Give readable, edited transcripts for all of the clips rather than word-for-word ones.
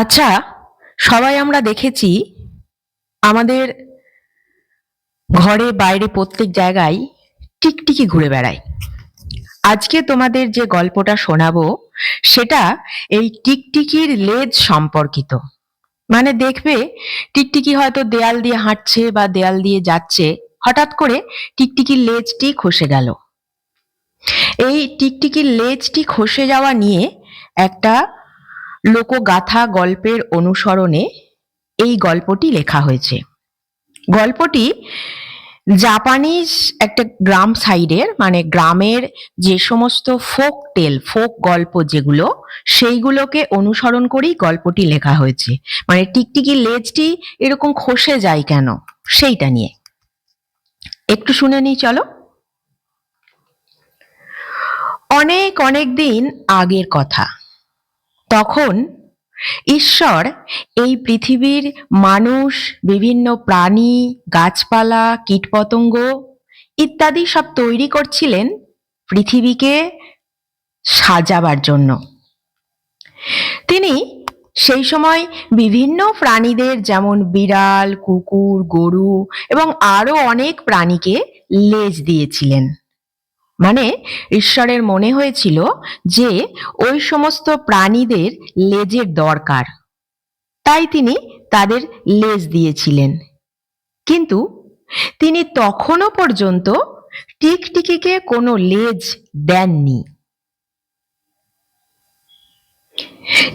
আচ্ছা, সবাই আমরা দেখেছি আমাদের ঘরে বাইরে প্রত্যেক জায়গায় টিকটিকি ঘুরে বেড়ায়। আজকে তোমাদের যে গল্পটা শোনাবো সেটা এই টিকটিকির লেজ সম্পর্কিত। মানে দেখবে টিকটিকি হয়তো দেয়াল দিয়ে হাঁটছে বা দেয়াল দিয়ে যাচ্ছে, হঠাৎ করে টিকটিকির লেজটি খসে গেল। এই টিকটিকির লেজটি খসে যাওয়া নিয়ে একটা লোকগাথা গল্পের অনুসরণে এই গল্পটি লেখা হয়েছে। গল্পটি জাপানিজ একটা গ্রাম সাইডের, মানে গ্রামের যে সমস্ত ফোক গল্প যেগুলো, সেইগুলোকে অনুসরণ করেই গল্পটি লেখা হয়েছে। মানে টিকটিকির লেজটি এরকম খসে যায় কেন, সেইটা নিয়ে একটু শুনে নিই, চলো। অনেক অনেক দিন আগের কথা। তখন ঈশ্বর এই পৃথিবীর মানুষ, বিভিন্ন প্রাণী, গাছপালা, কীটপতঙ্গ ইত্যাদি সব তৈরি করছিলেন পৃথিবীকে সাজাবার জন্য। তিনি সেই সময় বিভিন্ন প্রাণীদের, যেমন বিড়াল, কুকুর, গরু এবং আরো অনেক প্রাণীকে লেজ দিয়েছিলেন। মানে ঈশ্বরের মনে হয়েছিল যে ওই সমস্ত প্রাণীদের লেজের দরকার, তাই তিনি তাদের লেজ দিয়েছিলেন। কিন্তু তিনি তখনও পর্যন্ত টিকটিকিকে কোনো লেজ দেননি।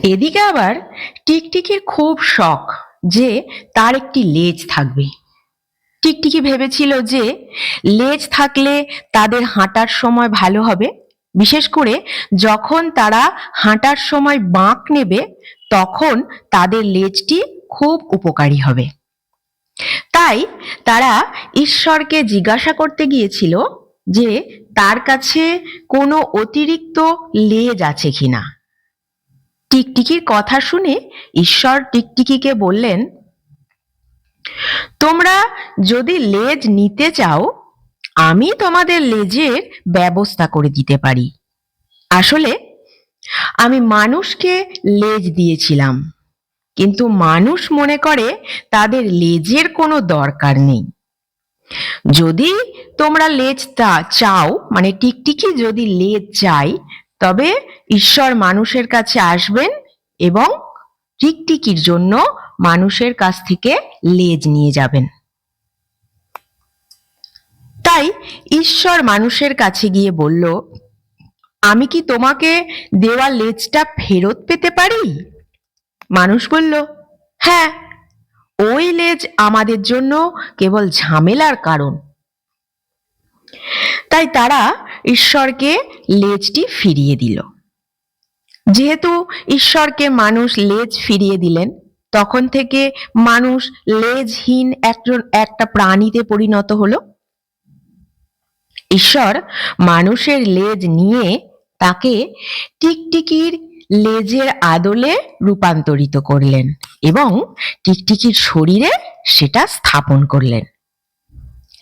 এদিকে আবার টিকটিকির খুব শখ যে তার একটি লেজ থাকবে। টিকটিকি ভেবেছিল যে লেজ থাকলে তাদের হাঁটার সময় ভালো হবে, বিশেষ করে যখন তারা হাঁটার সময় বাঁক নেবে তখন তাদের লেজটি খুব উপকারী হবে। তাই তারা ঈশ্বরকে জিজ্ঞাসা করতে গিয়েছিল যে তার কাছে কোনো অতিরিক্ত লেজ আছে কিনা। টিকটিকির কথা শুনে ঈশ্বর টিকটিকিকে বললেন, তোমরা যদি লেজ নিতে চাও আমি তোমাদের লেজের ব্যবস্থা করে দিতে পারি। আসলে আমি মানুষকে লেজ দিয়েছিলাম, কিন্তু মানুষ মনে করে তাদের লেজের কোনো দরকার নেই। যদি তোমরা লেজ চাও, মানে টিকটিকি যদি লেজ চাই, তবে ঈশ্বর মানুষের কাছে আসবেন এবং টিকটিকির জন্য মানুষের কাছ থেকে লেজ নিয়ে যাবেন। তাই ঈশ্বর মানুষের কাছে গিয়ে বলল, আমি কি তোমাকে দেওয়া লেজটা ফেরত পেতে পারি? মানুষ বলল, হ্যাঁ, ওই লেজ আমাদের জন্য কেবল ঝামেলার কারণ। তাই তারা ঈশ্বরকে লেজটি ফিরিয়ে দিল। যেহেতু ঈশ্বরকে মানুষ লেজ ফিরিয়ে দিলেন, তখন থেকে মানুষ লেজহীন একটা প্রাণীতে পরিণত হলো। ঈশ্বর মানুষের লেজ নিয়ে তাকে টিকটিকির লেজের আদলে রূপান্তরিত করলেন এবং টিকটিকির শরীরে সেটা স্থাপন করলেন।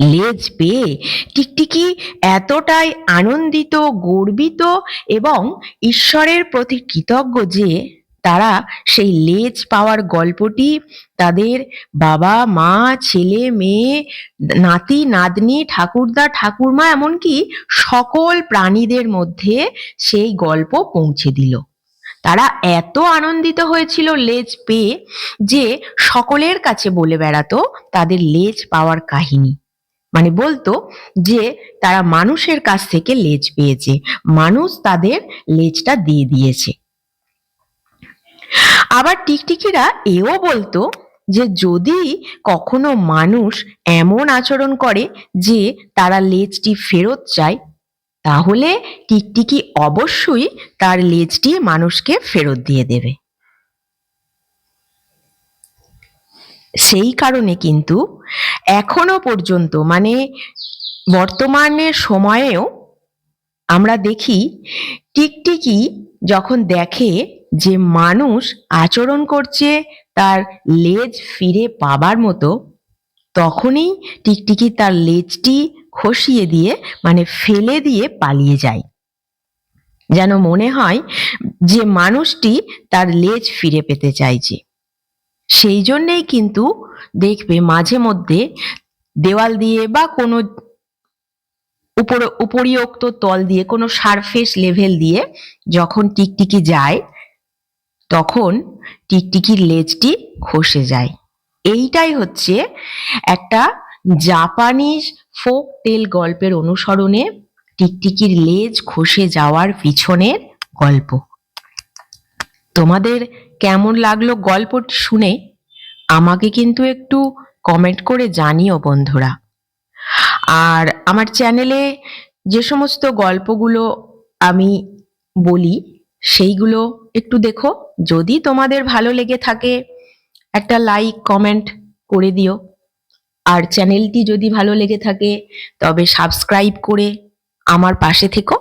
লেজ পেয়ে টিকটিকি এতটাই আনন্দিত, গর্বিত এবং ঈশ্বরের প্রতি কৃতজ্ঞ যে তারা সেই লেজ পাওয়ার গল্পটি তাদের বাবা, মা, ছেলে, মেয়ে, নাতি, নাতনি, ঠাকুরদা, ঠাকুরমা, এমনকি সকল প্রাণীদের মধ্যে সেই গল্প পৌঁছে দিল। তারা এত আনন্দিত হয়েছিল লেজ পেয়ে যে সকলের কাছে বলে বেড়াতো তাদের লেজ পাওয়ার কাহিনী। মানে বলতো যে তারা মানুষের কাছ থেকে লেজ পেয়েছে, মানুষ তাদের লেজটা দিয়ে দিয়েছে। আবার টিকটিকিরা এও বলতো যে যদি কখনো মানুষ এমন আচরণ করে যে তারা লেজটি ফেরত চায়, তাহলে টিকটিকি অবশ্যই তার লেজটি মানুষকে ফেরত দিয়ে দেবে। সেই কারণে কিন্তু এখনো পর্যন্ত, মানে বর্তমানের সময়েও আমরা দেখি টিকটিকি যখন দেখে যে মানুষ আচরণ করছে তার লেজ ফিরে পাবার মতো, তখনই টিকটিকি তার লেজটি খসিয়ে দিয়ে, মানে ফেলে দিয়ে পালিয়ে যায়। যেন মনে হয় যে মানুষটি তার লেজ ফিরে পেতে চাইছে। সেই জন্যেই কিন্তু দেখবে মাঝে মধ্যে দেওয়াল দিয়ে বা কোনো উপরিউক্ত তল দিয়ে, কোনো সারফেস লেভেল দিয়ে যখন টিকটিকি যায় তখন টিকটিকির লেজটি খসে যায়। এইটাই হচ্ছে একটা জাপানিজ ফোক টেল গল্পের অনুসরণে টিকটিকির লেজ খসে যাওয়ার পিছনের গল্প। তোমাদের কেমন লাগলো গল্পটি শুনে আমাকে কিন্তু একটু কমেন্ট করে জানিও বন্ধুরা। আর আমার চ্যানেলে যে সমস্ত গল্পগুলো আমি বলি সেইগুলো একটু দেখো। যদি তোমাদের ভালো লেগে থাকে একটা লাইক কমেন্ট করে দিও। আর চ্যানেলটি যদি ভালো লেগে থাকে তবে সাবস্ক্রাইব করে আমার পাশে থেকো।